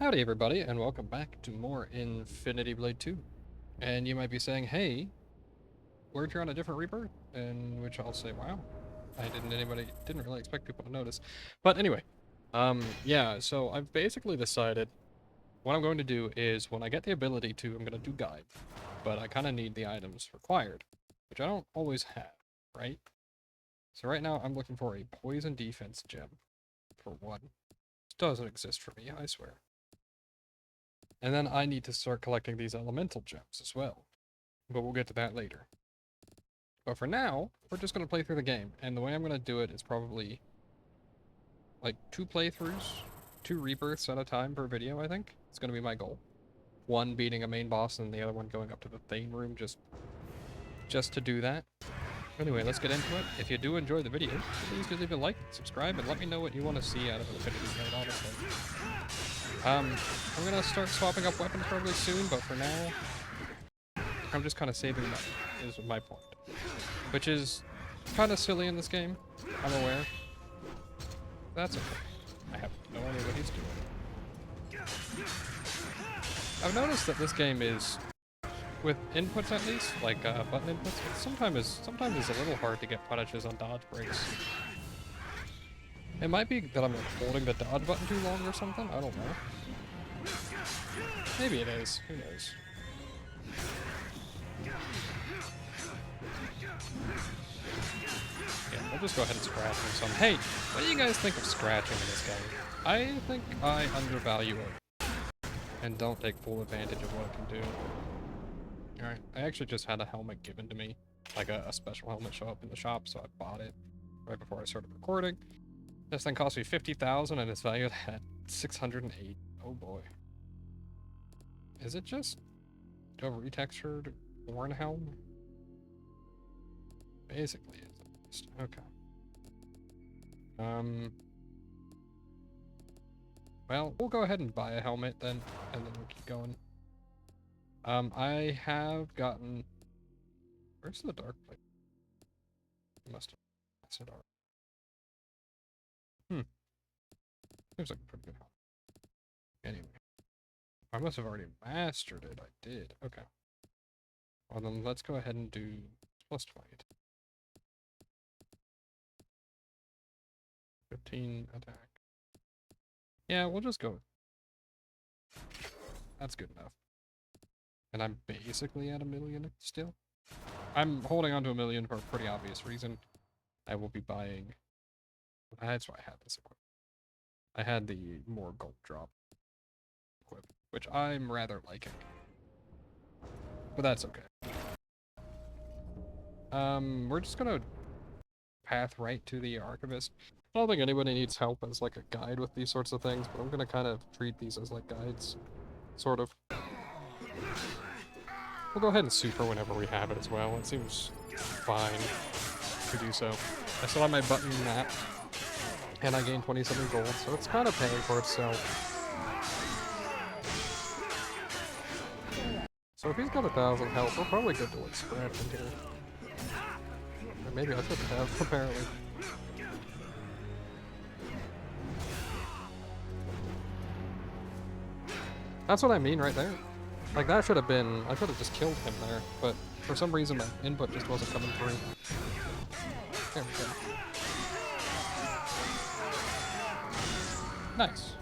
Howdy everybody, and welcome back to more Infinity Blade 2. And you might be saying, hey, weren't you on a different rebirth? In which I'll say, wow, didn't really expect people to notice. But anyway, yeah, so I've basically decided what I'm going to do is when I get the ability to, I'm going to do guide. But I kind of need the items required, which I don't always have, right? So right now I'm looking for a poison defense gem, for one. It doesn't exist for me, I swear. And then I need to start collecting these elemental gems as well. But we'll get to that later. But for now, we're just going to play through the game. And the way I'm going to do it is probably like 2 playthroughs, 2 rebirths at a time per video, I think. It's going to be my goal. One beating a main boss and the other one going up to the Thane room just to do that. Anyway, let's get into it. If you do enjoy the video, please do leave a like, subscribe, and let me know what you want to see out of Infinity Blade, honestly. I'm gonna start swapping up weapons probably soon, but for now, I'm just kind of saving money, is my point. Which is kind of silly in this game, I'm aware. That's okay. I have no idea what he's doing. I've noticed that this game is, with inputs at least, like button inputs, it sometimes is a little hard to get punishes on dodge breaks. It might be that I'm like holding the dodge button too long or something, I don't know. Maybe it is, who knows. Yeah, we'll just go ahead and scratch him some. Hey, what do you guys think of scratching in this game? I think I undervalue it. And don't take full advantage of what it can do. Alright, I actually just had a helmet given to me. Like a special helmet show up in the shop, so I bought it right before I started recording. This thing cost me $50,000 and it's valued at $608. Oh boy. Is it just a retextured horn helm? Basically, it's at least. Okay. Well, we'll go ahead and buy a helmet then, and then we'll keep going. I have gotten... Where's the dark plate? Must have... That's a dark. Seems like a pretty good helmet. Anyway. I must have already mastered it. I did. Okay. Well then, let's go ahead and do plus 20. 15 attack. Yeah, we'll just go. That's good enough. And I'm basically at 1 million still. I'm holding on to 1 million for a pretty obvious reason. I will be buying... That's why I had this equipment. I had the more gold drop equip, which I'm rather liking. But that's okay. We're just gonna path right to the Archivist. I don't think anybody needs help as like a guide with these sorts of things, but I'm gonna kind of treat these as like guides. Sort of. We'll go ahead and super whenever we have it as well. It seems fine to do so. I still have my button map, and I gained 27 gold, so it's kind of paying for itself. So if he's got 1,000 health, we're probably good to like scratch in here. Or maybe I shouldn't have, apparently. That's what I mean right there. Like that should have been, I could have just killed him there, but for some reason my input just wasn't coming through. There we go. Nice.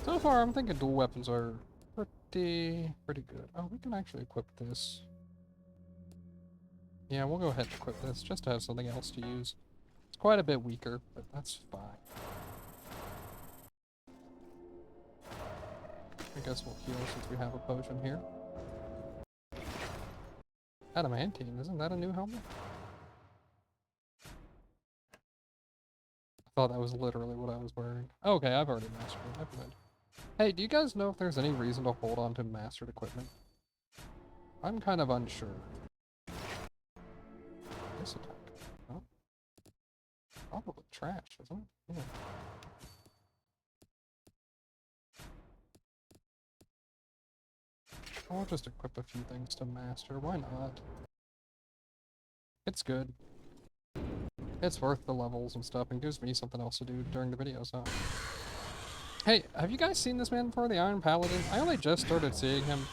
So far I'm thinking dual weapons are pretty good. Oh, we can actually equip this. Yeah, we'll go ahead and equip this just to have something else to use. It's quite a bit weaker, but that's fine. I guess we'll heal since we have a potion here. Adamantine, isn't that a new helmet? I thought that was literally what I was wearing. Okay, I've already mastered it. Never mind. Hey, do you guys know if there's any reason to hold on to mastered equipment? I'm kind of unsure. This attack. Oh. Probably trash, isn't it? Yeah. I'll just equip a few things to master. Why not? It's good. It's worth the levels and stuff and gives me something else to do during the video, so. Hey, have you guys seen this man before, the Iron Paladin? I only just started seeing him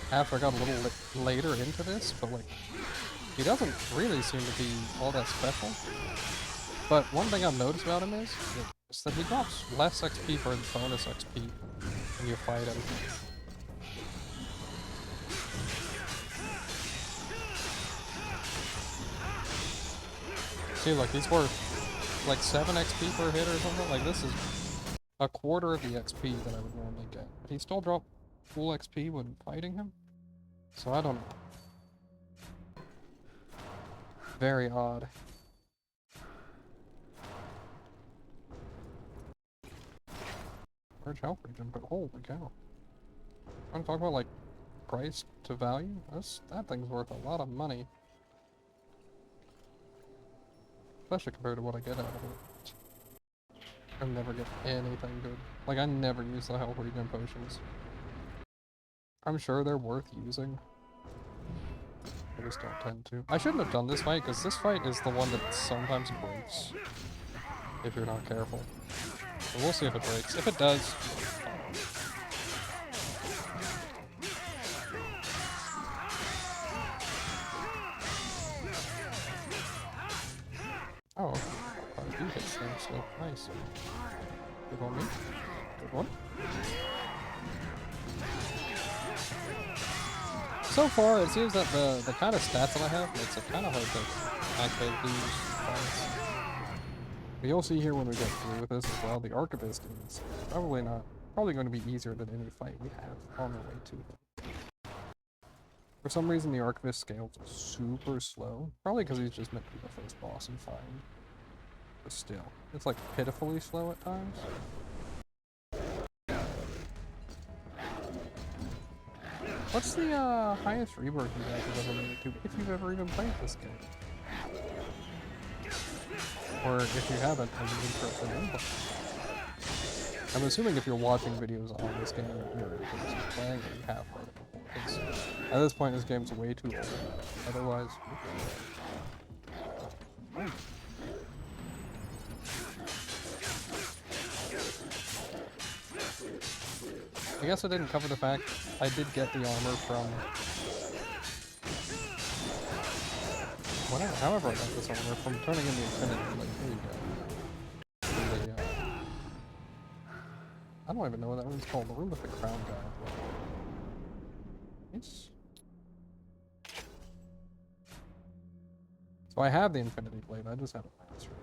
after I got a little later into this, but like, he doesn't really seem to be all that special. But one thing I've noticed about him is that he drops less XP for his bonus XP when you fight him. See, look, he's worth like 7 XP per hit or something. Like, this is a quarter of the XP that I would normally get. But he still dropped full XP when fighting him. So I don't know. Very odd. Large health region, but holy cow. I'm talking about like price to value. That thing's worth a lot of money. Especially compared to what I get out of it. I never get anything good. Like, I never use the health regen potions. I'm sure they're worth using. I just don't tend to. I shouldn't have done this fight, because this fight is the one that sometimes breaks. If you're not careful. But we'll see if it breaks. If it does... Oh, quite a few hits there, so nice. Good on me. Good one. So far, it seems that the kind of stats that I have makes it kind of hard to actually lose fights. But you'll see here when we get through with this as well, the Archivist is probably going to be easier than any fight we have on the way to them. For some reason, the Archivist scales super slow. Probably because he's just meant to be the first boss in fighting. But still, it's like pitifully slow at times. What's the highest rebirth you guys have ever made it to, if you've ever even played this game? Or if you haven't, are you interested in playing? I'm assuming if you're watching videos on this game, you're interested in playing it, you have played it before. Because at this point, this game's way too old. Otherwise... Oh. I guess I didn't cover the fact I did get the armor from... whatever, however I got this armor from turning in the Infinity Blade. There you go. I don't even know what that one's called. The room with the crown guy. It's... So I have the Infinity Blade, I just haven't mastered it.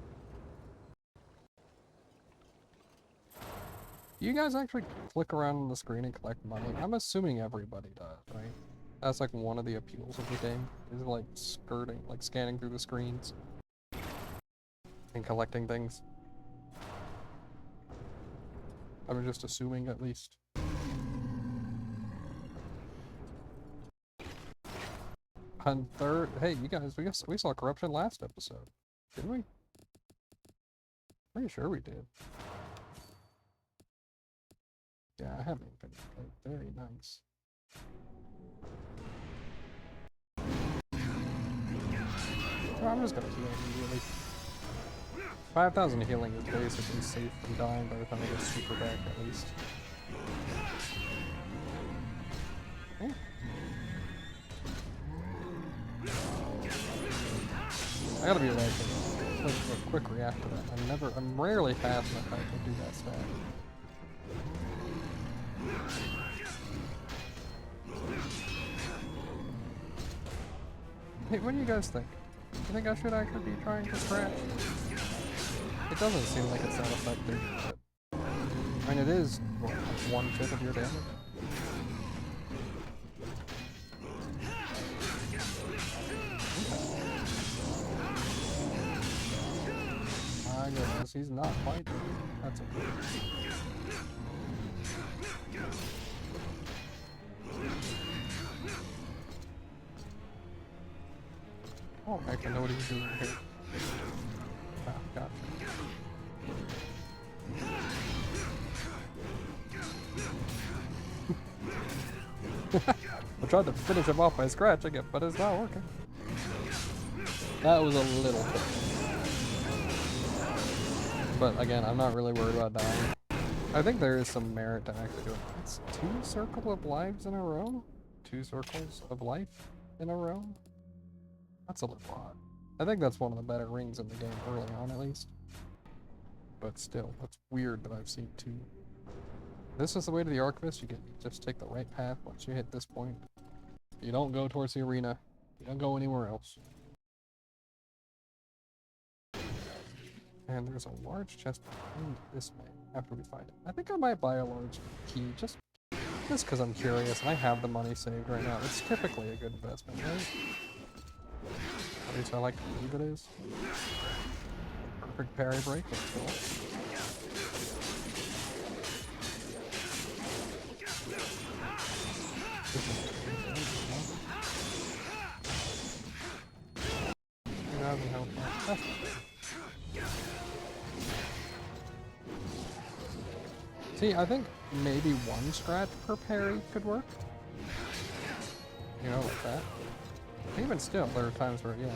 You guys actually click around on the screen and collect money? I'm assuming everybody does, right? That's like one of the appeals of the game, is like scanning through the screens and collecting things. I'm just assuming, at least. And third, hey, you guys, we saw corruption last episode, didn't we? Pretty sure we did. Yeah, I haven't finished it. Very nice. So I'm just gonna heal immediately. 5,000 healing is basically safe from dying by the time I get super back, at least. Okay. I gotta be ready for a quick react to that. I'm rarely fast enough to do that stat. Hey, what do you guys think? Do you think I should actually be trying to scratch? It doesn't seem like it's that effective, but... I mean, it is, what, like 1/5 of your damage? My goodness, he's not fighting. That's okay. Oh, heck, I know what he's doing here. Ah, gotcha. I tried to finish him off by scratching it, but it's not working. That was a little bit. But again, I'm not really worried about dying. I think there is some merit to actually doing it. It's 2 circle of lives in a row? 2 circles of life in a row? That's a little odd. I think that's one of the better rings in the game, early on at least. But still, that's weird that I've seen 2. This is the way to the Archivist. You just take the right path once you hit this point. You don't go towards the arena. You don't go anywhere else. And there's a large chest behind this way after we find it. I think I might buy a large key just because I'm curious and I have the money saved right now. It's typically a good investment, right? At least I like to believe it is. Perfect parry break, let's go. See, I think maybe 1 scratch per parry could work. You know, like that. Even still, there are times where, yeah.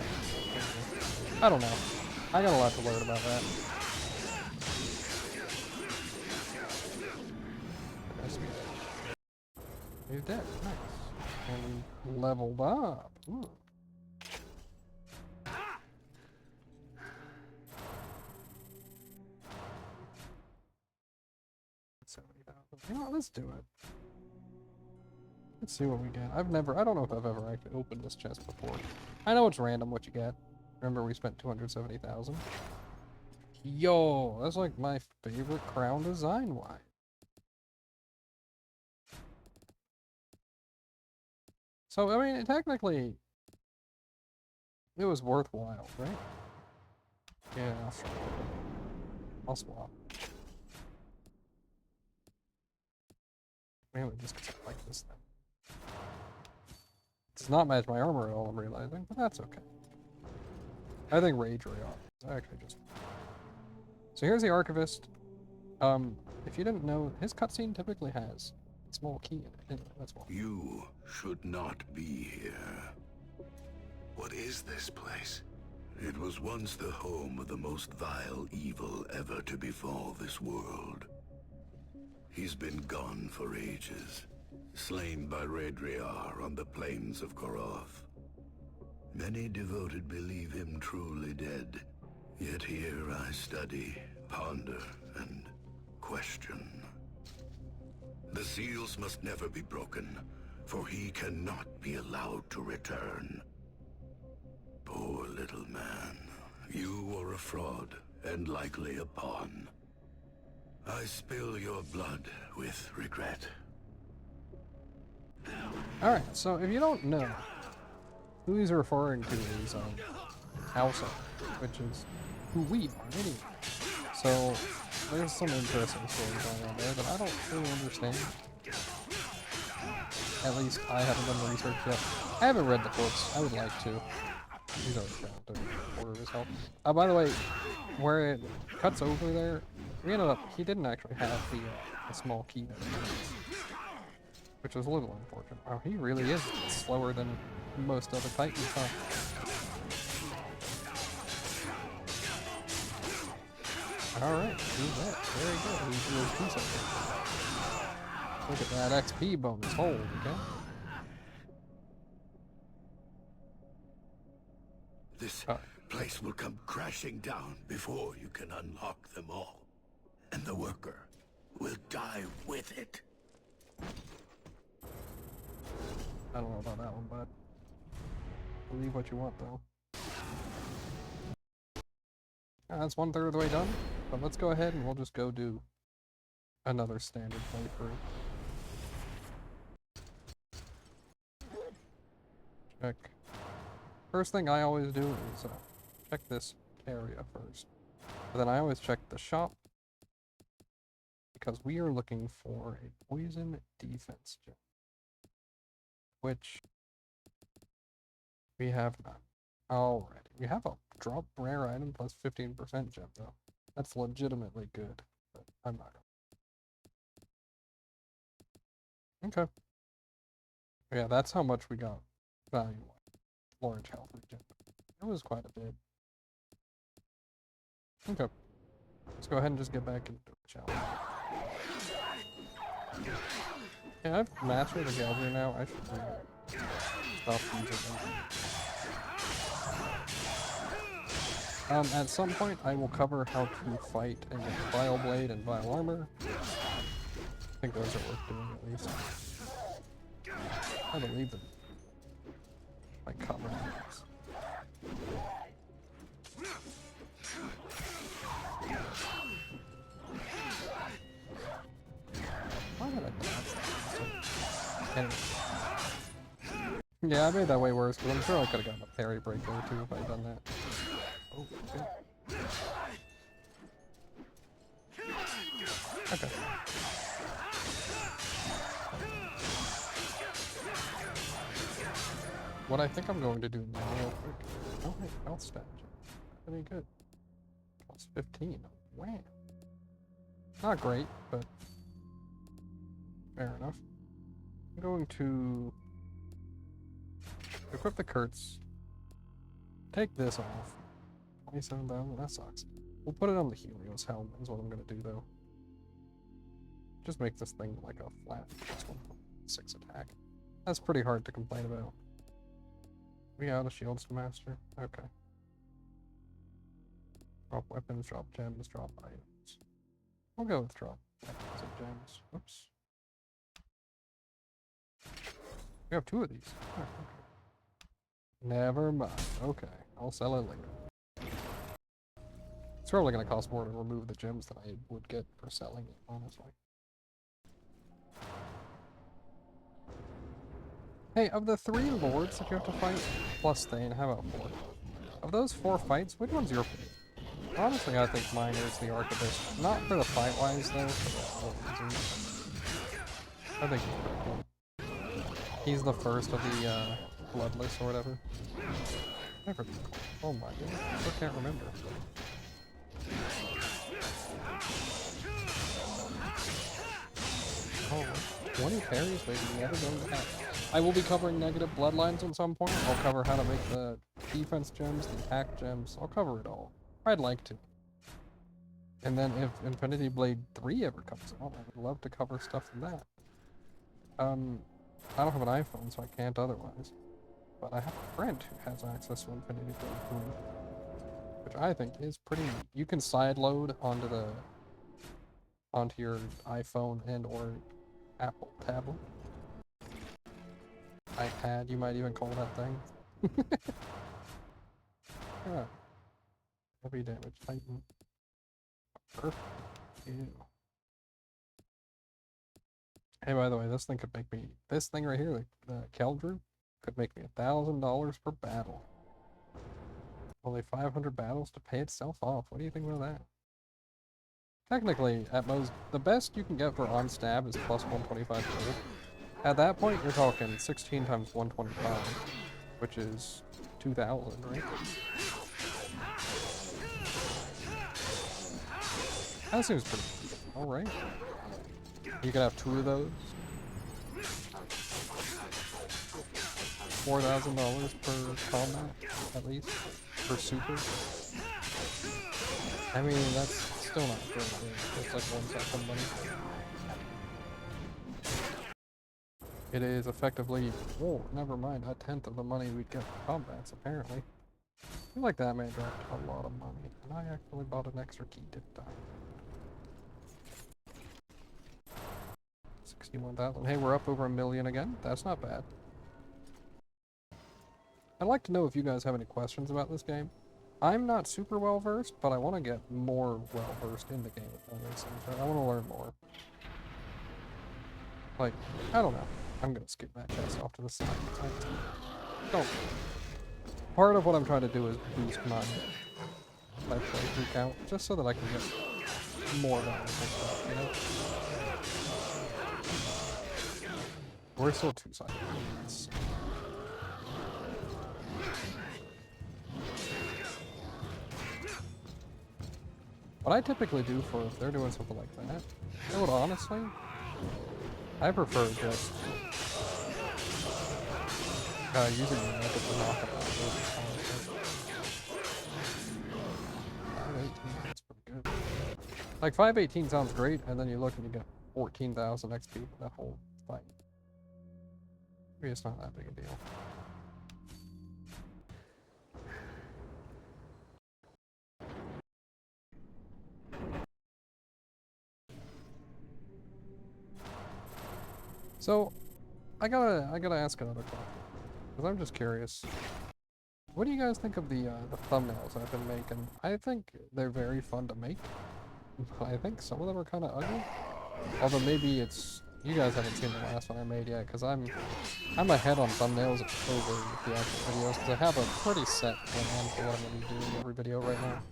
I don't know. I got a lot to learn about that. He's dead. Nice. And we leveled up. Ooh. You know what, let's do it. Let's see what we get. I don't know if I've ever actually opened this chest before. I know it's random what you get. Remember we spent 270,000? Yo, that's like my favorite crown design-wise. So, I mean, technically, it was worthwhile, right? Yeah, I'll swap. Mainly just because I like this thing. It does not match my armor at all, I'm realizing, but that's okay. I think Rage Ray is actually just... So here's the Archivist. If you didn't know, his cutscene typically has a small key in it. Anyway, that's why. You should not be here. What is this place? It was once the home of the most vile evil ever to befall this world. He's been gone for ages, slain by Redriar on the plains of Koroth. Many devoted believe him truly dead, yet here I study, ponder, and question. The seals must never be broken, for he cannot be allowed to return. Poor little man, you are a fraud, and likely a pawn. I spill your blood with regret. Alright, so if you don't know, who he's referring to is Alsa, which is who we are anyway. So there's some interesting story going on there that I don't really understand. At least I haven't done the research yet. I haven't read the books. I would like to. He's already found a quarter of his health. By the way, where it cuts over there, we ended up, he didn't actually have the small key that he needs, which was a little unfortunate. Wow, he really is slower than most other Titans, huh? Alright, do that. Very good. He's really decent. Look at that XP bonus. Holy cow. This place will come crashing down before you can unlock them all. And the worker will die with it. I don't know about that one, but believe what you want, though. That's 1/3 of the way done, but let's go ahead and we'll just go do another standard playthrough. Check. First thing I always do is check this area first. But then I always check the shop, because we are looking for a poison defense gem, which we have not already. We have a drop rare item plus 15% gem though. That's legitimately good, but I'm not gonna. Okay. Yeah, that's how much we got value. Large health regen. It was quite a bit. Okay. Let's go ahead and just get back into the challenge. Yeah, I've mastered the Galger now. I should stop using them. At some point, I will cover how to fight and get Vile Blade and Vile Armor. I think those are worth doing at least. I believe them. I cover things. Why did I dodge that? Anyway. Yeah, I made that way worse, but I'm sure I could have gotten a parry break there too if I had done that. Oh, okay. Okay. What I think I'm going to do now, real quick. Oh, wait, health stat. Pretty good. Plus 15. Wow. Not great, but fair enough. I'm going to equip the Kurtz. Take this off. 27,000, that sucks. We'll put it on the Helios helm, is what I'm going to do, though. Just make this thing like a flat 6 attack. That's pretty hard to complain about. We out of shields to master? Okay. Drop weapons, drop gems, drop items. We'll go with drop weapons and gems. Oops. We have 2 of these. Oh, okay. Never mind. Okay. I'll sell it later. It's probably going to cost more to remove the gems than I would get for selling it, honestly. Hey, of the 3 lords that you have to fight, plus Thane, how about 4? Of those 4 fights, which one's your favorite? Honestly, I think mine is the Archivist. Not for the fight-wise, though, for the reasons. I think he's pretty cool. He's the first of the, Bloodless or whatever. Never been cool. Oh my goodness, I still can't remember. Oh, 20 parries, maybe never going to happen. I will be covering negative bloodlines at some point. I'll cover how to make the defense gems, the attack gems. I'll cover it all. I'd like to. And then if Infinity Blade 3 ever comes out, I would love to cover stuff from that. I don't have an iPhone, so I can't otherwise. But I have a friend who has access to Infinity Blade 3, which I think is pretty neat. You can sideload onto your iPhone and or Apple tablet. iPad, you might even call that thing. Yeah. Heavy damage Titan. Perfect. Ew. Hey, by the way, this thing could make me, this thing right here, the Keldrew, could make me $1,000 per battle. Only 500 battles to pay itself off. What do you think about that? Technically, at most, the best you can get for on stab is plus 125 gold. At that point, you're talking 16 times 125, which is 2,000, right? That seems pretty good. Alright. You can have 2 of those. $4,000 per combat, at least, per super. I mean, that's still not great. It's like 1 second money. It is effectively, oh, never mind, 1/10 of the money we'd get for combats, apparently. I feel like that man dropped a lot of money, and I actually bought an extra key, didn't I? 61,000. Hey, we're up over 1 million again. That's not bad. I'd like to know if you guys have any questions about this game. I'm not super well versed, but I want to get more well versed in the game. If that makes sense. I want to learn more. Like, I don't know. I'm gonna skip that chest off to the side. Don't. Part of what I'm trying to do is boost my playthrough count, just so that I can get more valuable stuff, you know? We're still 2-sided. What I typically do for if they're doing something like that, I would honestly, I prefer just using the method to knock them out. That's pretty good. Like 518 sounds great, and then you look and you get 14,000 XP for that whole fight. Maybe it's not that big a deal. So, I gotta ask another question, because I'm just curious. What do you guys think of the thumbnails I've been making? I think they're very fun to make. I think some of them are kind of ugly. Although maybe it's you guys haven't seen the last one I made yet, because I'm ahead on thumbnails over the actual videos, because I have a pretty set plan for what I'm going to be doing every video right now.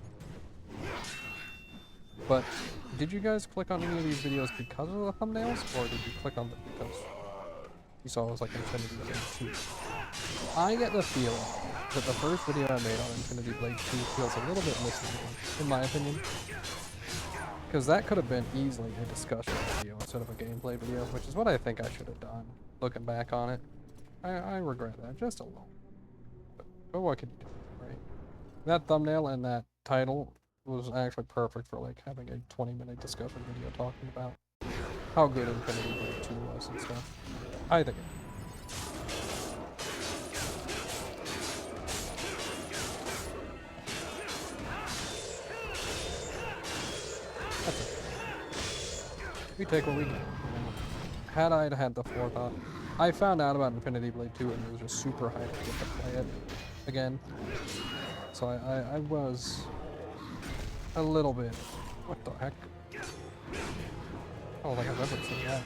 But did you guys click on any of these videos because of the thumbnails, or did you click on them because you saw it was like Infinity Blade 2? I get the feeling that the first video I made on Infinity Blade 2 feels a little bit misleading, in my opinion. Because that could have been easily a discussion video instead of a gameplay video, which is what I think I should have done, looking back on it. I regret that, just a little. But what can you do, right? That thumbnail and that title was actually perfect for like having a 20-minute discussion video talking about how good Infinity Blade 2 was and stuff. I think it. That's it. We take what we get. Had I had the forethought, I found out about Infinity Blade 2 and it was just super hyped to get to play it again. So I was a little bit. What the heck? I don't think I've ever seen that.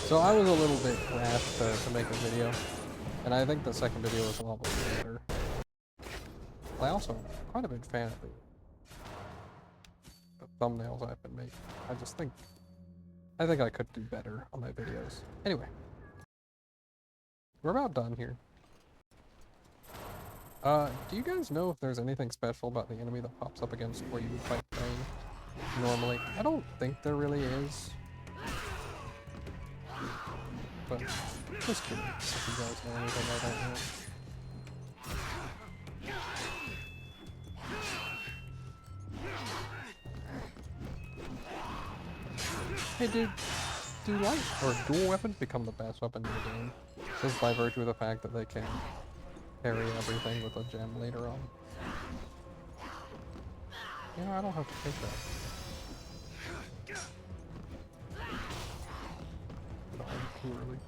So I was a little bit rash to make a video, and I think the second video was a lot better. I also am quite a big fan of the thumbnails I've been making. I think I could do better on my videos. Anyway, we're about done here. Do you guys know if there's anything special about the enemy that pops up against where you would fight Thane normally? I don't think there really is. But just curious if you guys know anything I don't know. Hey dude, do light or dual weapons become the best weapon in the game? Just by virtue of the fact that they can carry everything with a gem later on. You know, I don't have to take that. Too early.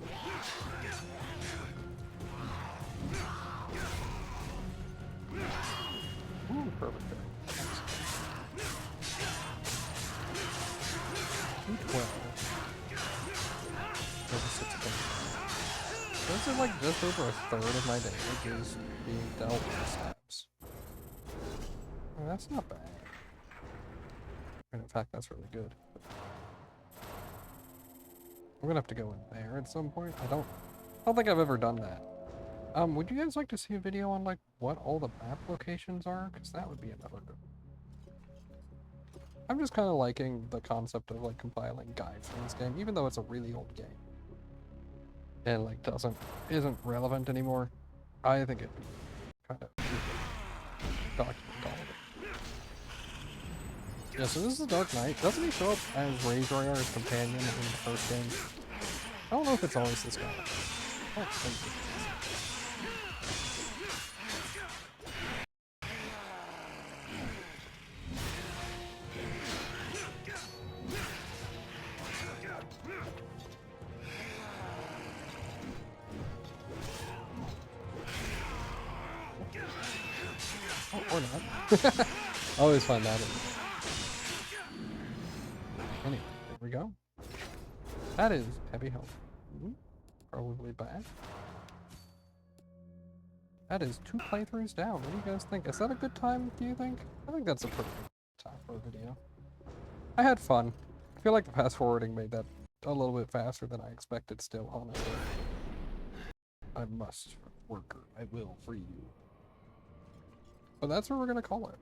Ooh, perfect. 212. 36 points. This is like just over a third of my damage is being dealt with stabs. Well, that's not bad. And in fact, that's really good. We're gonna have to go in there at some point. I don't think I've ever done that. Would you guys like to see a video on like what all the map locations are? Because that would be another good one. I'm just kind of liking the concept of like compiling guides for this game, even though it's a really old game and like isn't relevant anymore. I think it'd be kind of document all of it. Yeah, so this is Dark Knight. Doesn't he show up as Razor's companion in the first game? I don't know if it's always this guy. I don't think it is. Oh, or not. I always find that interesting. Anyway, there we go. That is heavy health. Probably bad. That is 2 playthroughs down. What do you guys think? Is that a good time, do you think? I think that's a pretty good time for a video. I had fun. I feel like the fast forwarding made that a little bit faster than I expected still, honestly. I must, worker. I will free you. But that's what we're gonna call it.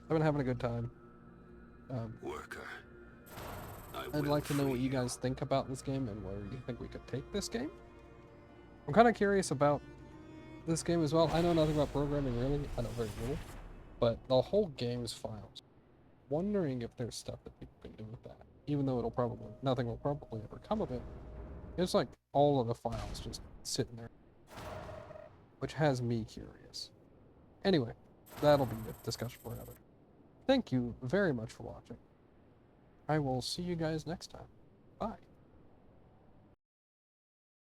I've been having a good time. Worker, I I'd like to know what you guys think about this game and where you think we could take this game. I'm kind of curious about this game as well. I know nothing about programming really. I know very little. But the whole game's files. Wondering if there's stuff that people can do with that. Even though nothing will probably ever come of it. It's like all of the files just sitting there. Which has me curious. Anyway, that'll be a discussion for another. Thank you very much for watching. I will see you guys next time. Bye.